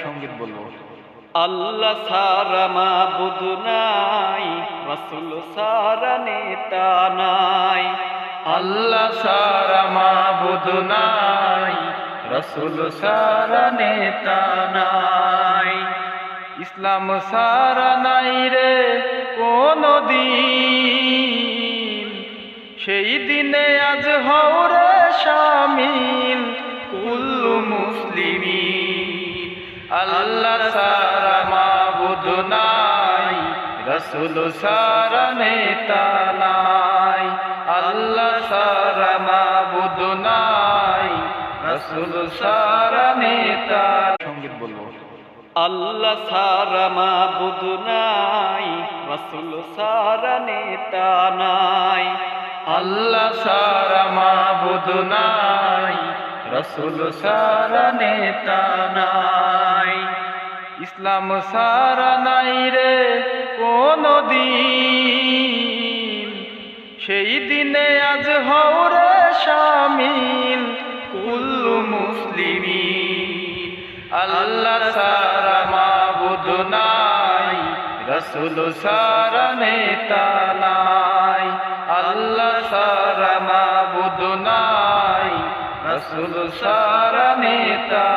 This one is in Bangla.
সঙ্গীত বলবো। আল্লাহ সারা মাবুদ নাই, রাসূল সারা নেতা নাই। আল্লাহ সারা মাবুদ নাই, রাসূল সারা নেতা নাই। ইসলাম সারা নাই রে কোনো দিন, সেই দিনে আজ হও রে শামিল কুল্লু মুসলিমিন। আল্লাহ সারা মাবুদ নাই, রাসূল সারা নেতা নাই। আল্লাহ সারা মাবুদ নাই, রাসূল সারা নেতা। সঙ্গীত বলবো। আল্লাহ সারা মাবুদ নাই, রাসূল সারা নেতা নাই। আল্লাহ সারা মাবুদ নাই, রাসূল সারা নেতা নাই। ইসলাম সারা নাই রে কোনো দিন, সেই দিনে আজ হও রে শামিল কুল্লু মুসলিমিন। আল্লাহ সারা মাবুদ নাই, রাসূল সারা নেতা নাই। আল্লাহ সারা মাবুদ নাই, রাসূল সারা নেতা।